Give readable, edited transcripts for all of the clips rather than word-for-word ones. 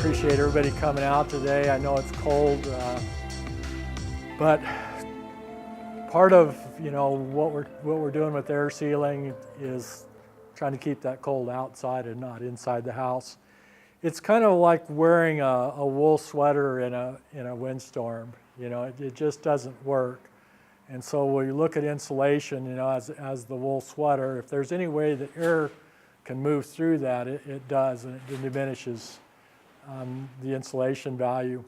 appreciate everybody coming out today. I know it's cold, but part of what we're doing with air sealing is trying to keep that cold outside and not inside the house. It's kind of like wearing a wool sweater in a windstorm. It just doesn't work. And so when you look at insulation, as the wool sweater, if there's any way that air can move through that, it does, and it diminishes the insulation value.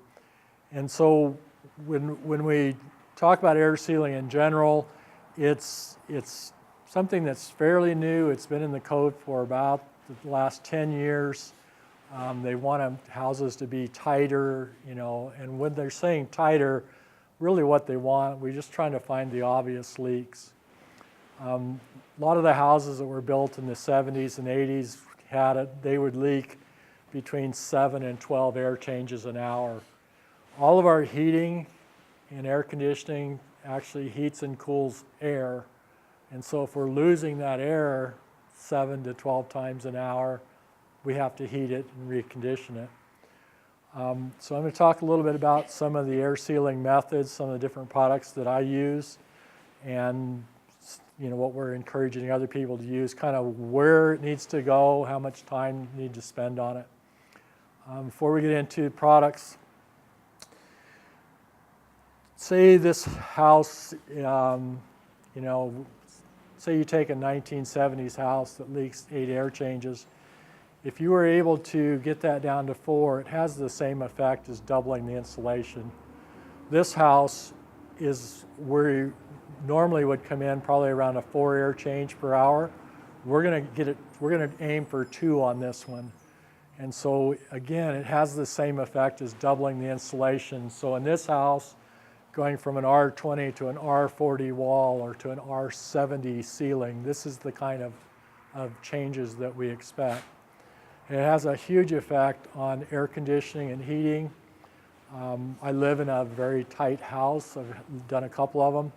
And so when we talk about air sealing in general, it's something that's fairly new. It's been in the code for about the last 10 years. They want houses to be tighter, and when they're saying tighter, really what they want, we're just trying to find the obvious leaks. A lot of the houses that were built in the 70s and 80s they would leak between 7 and 12 air changes an hour. All of our heating and air conditioning actually heats and cools air. And so if we're losing that air 7 to 12 times an hour, we have to heat it and recondition it. So I'm going to talk a little bit about some of the air sealing methods, some of the different products that I use, and what we're encouraging other people to use, kind of where it needs to go, how much time you need to spend on it. Before we get into products, say this house, say you take a 1970s house that leaks 8 air changes. If you were able to get that down to 4, it has the same effect as doubling the insulation. This house is where you normally would come in probably around a 4 air change per hour. We're going to aim for 2 on this one. And so again, it has the same effect as doubling the insulation. So in this house, going from an R20 to an R40 wall or to an R70 ceiling, this is the kind of changes that we expect. It has a huge effect on air conditioning and heating. I live in a very tight house. I've done a couple of them.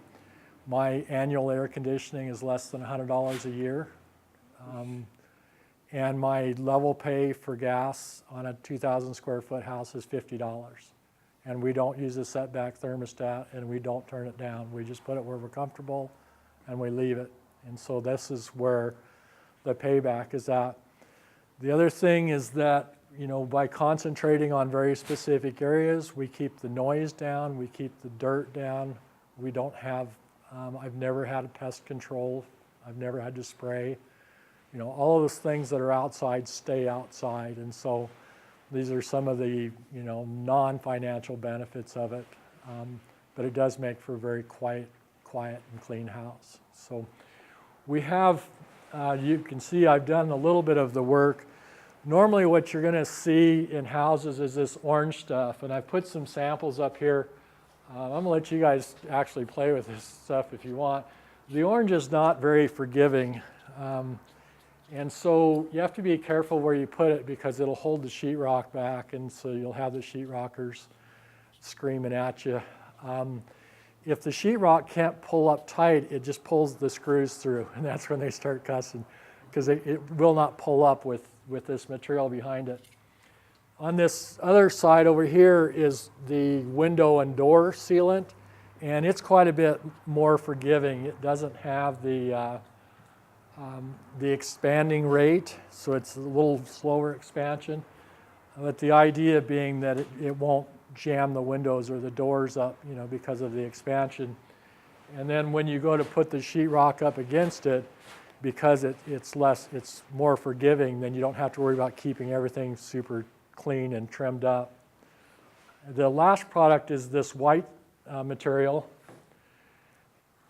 My annual air conditioning is less than $100 a year. And my level pay for gas on a 2,000 square foot house is $50. And we don't use a setback thermostat, and we don't turn it down. We just put it where we're comfortable and we leave it. And so this is where the payback is at. The other thing is that, by concentrating on very specific areas, we keep the noise down, we keep the dirt down. We don't have, I've never had a pest control. I've never had to spray. All of those things that are outside stay outside. And so these are some of the, non-financial benefits of it. But it does make for a very quiet and clean house. So we have, you can see I've done a little bit of the work. Normally what you're going to see in houses is this orange stuff, and I put some samples up here. I'm going to let you guys actually play with this stuff if you want. The orange is not very forgiving, and so you have to be careful where you put it because it'll hold the sheetrock back, and so you'll have the sheetrockers screaming at you. If the sheetrock can't pull up tight, it just pulls the screws through, and that's when they start cussing, because it will not pull up with this material behind it. On this other side over here is the window and door sealant, and it's quite a bit more forgiving. It doesn't have the expanding rate, so it's a little slower expansion. But the idea being that it won't jam the windows or the doors up, because of the expansion. And then when you go to put the sheetrock up against it, because it's more forgiving, then you don't have to worry about keeping everything super clean and trimmed up. The last product is this white material,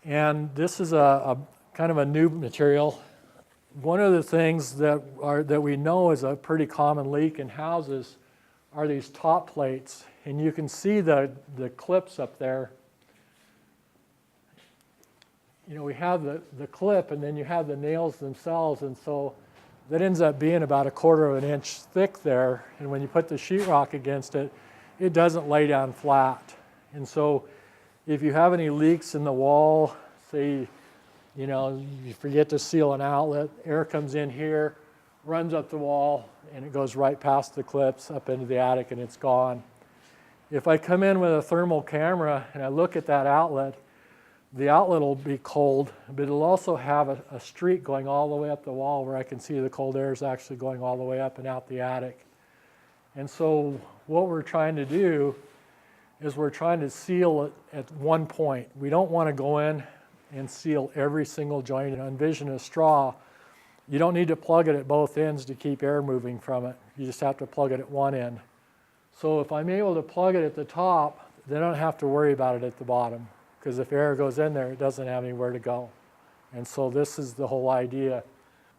and this is a kind of a new material. One of the things that we know is a pretty common leak in houses are these top plates, and you can see the clips up there. We have the clip, and then you have the nails themselves, and so that ends up being about 1/4 of an inch thick there, and when you put the sheetrock against it, it doesn't lay down flat. And so if you have any leaks in the wall, say, you forget to seal an outlet, air comes in here, runs up the wall, and it goes right past the clips up into the attic, and it's gone. If I come in with a thermal camera and I look at that outlet, the outlet will be cold, but it'll also have a streak going all the way up the wall where I can see the cold air is actually going all the way up and out the attic. And so what we're trying to do is we're trying to seal it at one point. We don't want to go in and seal every single joint. And envision a straw. You don't need to plug it at both ends to keep air moving from it. You just have to plug it at one end. So if I'm able to plug it at the top, then I don't have to worry about it at the bottom, because if air goes in there, it doesn't have anywhere to go. And so this is the whole idea.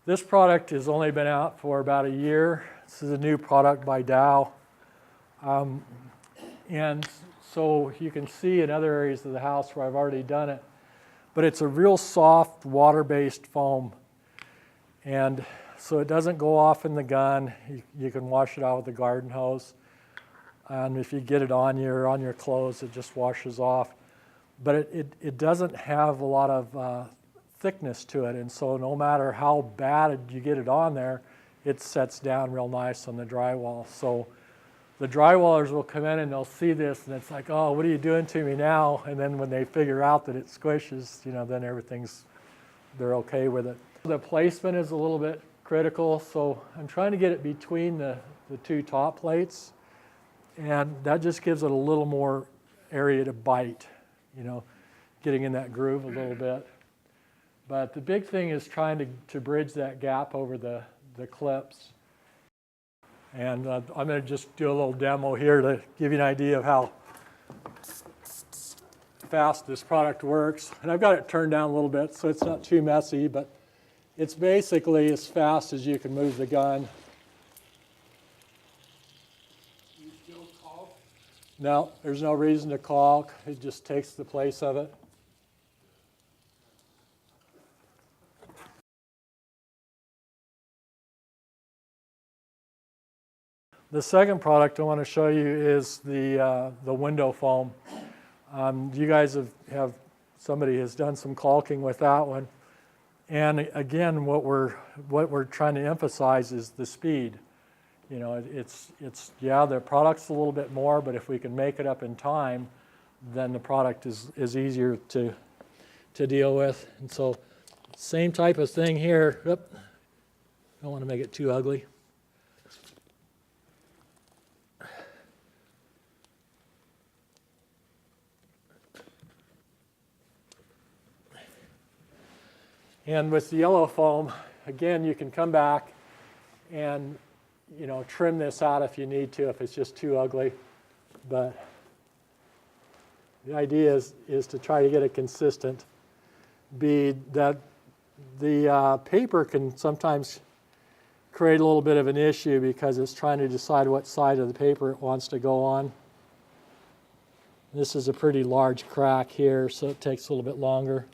This product has only been out for about a year. This is a new product by Dow. And so you can see in other areas of the house where I've already done it. But it's a real soft water-based foam. And so it doesn't go off in the gun. You can wash it out with a garden hose. And if you get it on your clothes, it just washes off. But it doesn't have a lot of thickness to it, and so no matter how bad you get it on there, it sets down real nice on the drywall. So the drywallers will come in and they'll see this, and it's like, oh, what are you doing to me now? And then when they figure out that it squishes, then they're okay with it. The placement is a little bit critical, so I'm trying to get it between the two top plates, and that just gives it a little more area to bite. Getting in that groove a little bit. But the big thing is trying to bridge that gap over the clips. And I'm going to just do a little demo here to give you an idea of how fast this product works. And I've got it turned down a little bit so it's not too messy, but it's basically as fast as you can move the gun. No, there's no reason to caulk. It just takes the place of it. The second product I want to show you is the window foam. You guys somebody has done some caulking with that one. And again, what we're trying to emphasize is the speed. The product's a little bit more, but if we can make it up in time, then the product is easier to deal with. And so, same type of thing here. Oop, don't want to make it too ugly. And with the yellow foam, again, you can come back and trim this out if you need to, if it's just too ugly. But the idea is to try to get a consistent bead. That the paper can sometimes create a little bit of an issue because it's trying to decide what side of the paper it wants to go on. This is a pretty large crack here, so it takes a little bit longer.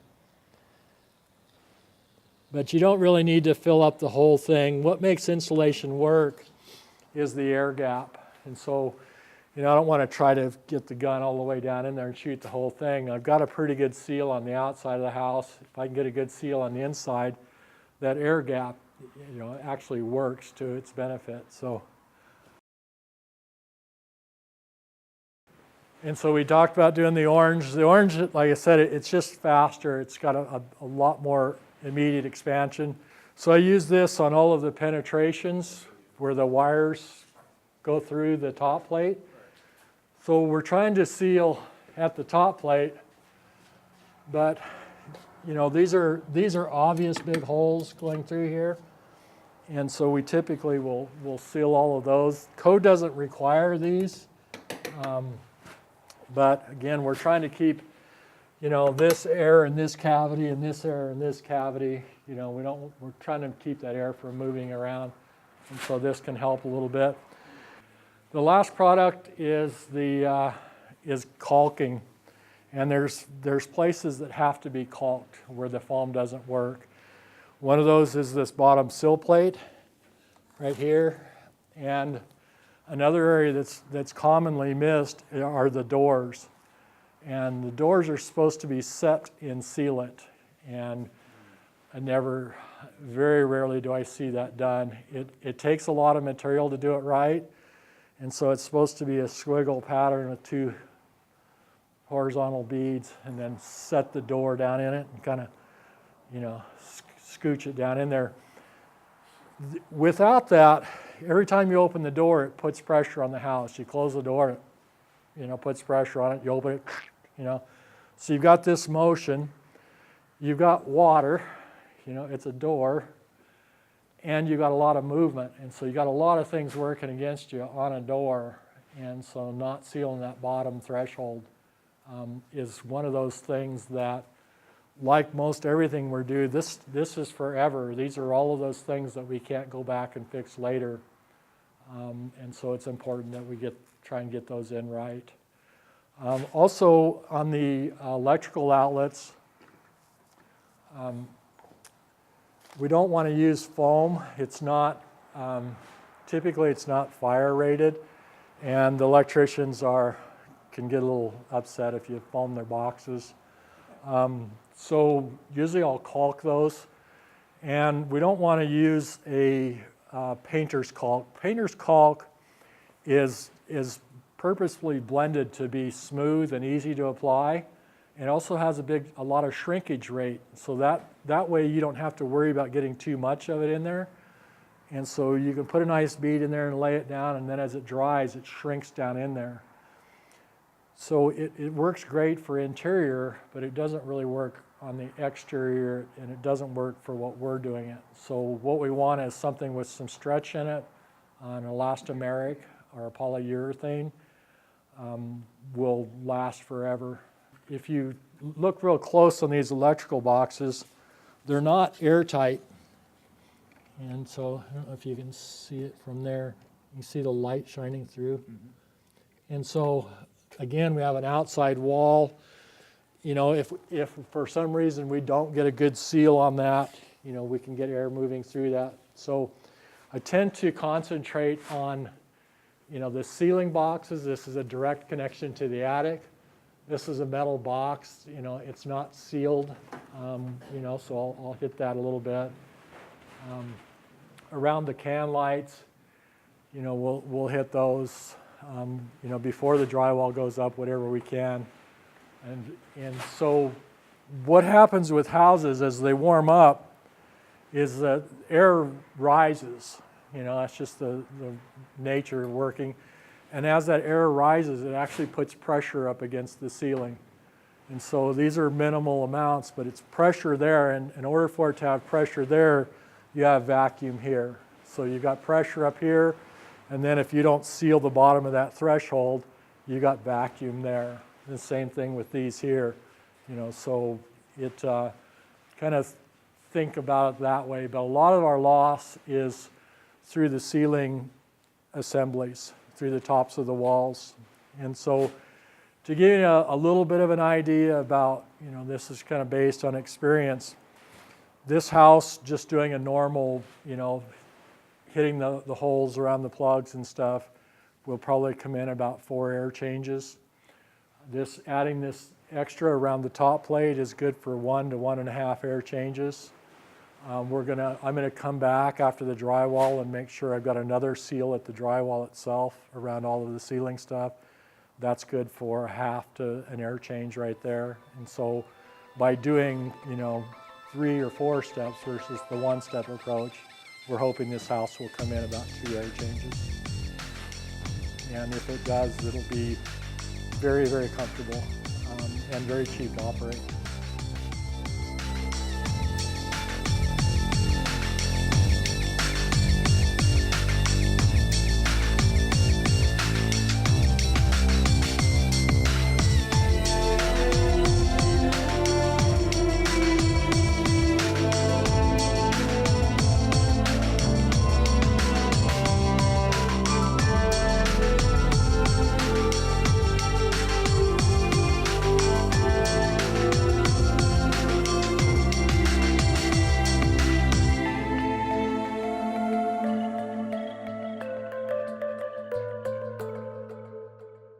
But you don't really need to fill up the whole thing. What makes insulation work is the air gap. And so, I don't want to try to get the gun all the way down in there and shoot the whole thing. I've got a pretty good seal on the outside of the house. If I can get a good seal on the inside, that air gap, actually works to its benefit. And so we talked about doing the orange. The orange, like I said, it's just faster. It's got a lot more immediate expansion. So I use this on all of the penetrations where the wires go through the top plate. So we're trying to seal at the top plate, but these are obvious big holes going through here, and so we typically will seal all of those. Code doesn't require these, but again, we're trying to keep this air in this cavity and this air in this cavity. We're trying to keep that air from moving around, and so this can help a little bit. The last product is caulking, and there's places that have to be caulked where the foam doesn't work. One of those is this bottom sill plate right here, and another area that's commonly missed are the doors. And the doors are supposed to be set in sealant, and very rarely do I see that done. It takes a lot of material to do it right, and so it's supposed to be a squiggle pattern with 2 horizontal beads, and then set the door down in it and kind of, scooch it down in there. Without that, every time you open the door, it puts pressure on the house. You close the door, it puts pressure on it. You open it, So you've got this motion. You've got water. It's a door. And you've got a lot of movement. And so you've got a lot of things working against you on a door. And so not sealing that bottom threshold is one of those things that, like most everything we're doing, this is forever. These are all of those things that we can't go back and fix later. And so it's important that we try and get those in right. Also, on the electrical outlets, we don't want to use foam. It's not, typically it's not fire rated, and the electricians can get a little upset if you foam their boxes. So usually I'll caulk those, and we don't want to use a painter's caulk. Painter's caulk is purposefully blended to be smooth and easy to apply. It also has a lot of shrinkage rate, so that way you don't have to worry about getting too much of it in there. And so you can put a nice bead in there and lay it down, and then as it dries, it shrinks down in there. So it works great for interior, but it doesn't really work on the exterior, and it doesn't work for what we're doing it. So what we want is something with some stretch in it, an elastomeric or a polyurethane, will last forever. If you look real close on these electrical boxes, they're not airtight. And so I don't know if you can see it from there. You can see the light shining through. Mm-hmm. And so again, we have an outside wall. If for some reason we don't get a good seal on that, we can get air moving through that. So I tend to concentrate on, the ceiling boxes. This is a direct connection to the attic. This is a metal box. It's not sealed, so I'll hit that a little bit. Around the can lights, we'll hit those. Before the drywall goes up, whatever we can. And so what happens with houses as they warm up is that air rises. That's just the nature of working. And as that air rises, it actually puts pressure up against the ceiling. And so these are minimal amounts, but it's pressure there. And in order for it to have pressure there, you have vacuum here. So you've got pressure up here. And then if you don't seal the bottom of that threshold, you got vacuum there. The same thing with these here, so it kind of think about it that way. But a lot of our loss is through the ceiling assemblies, through the tops of the walls. And so to give you a little bit of an idea about, this is kind of based on experience, this house just doing a normal, hitting the holes around the plugs and stuff, will probably come in about 4 air changes. Adding this extra around the top plate is good for 1 to 1.5 air changes. I'm gonna come back after the drywall and make sure I've got another seal at the drywall itself around all of the ceiling stuff. That's good for 1/2 to an air change right there. And so by doing 3 or 4 steps versus the 1-step approach, we're hoping this house will come in about 2 air changes. And if it does, it'll be very, very comfortable and very cheap to operate.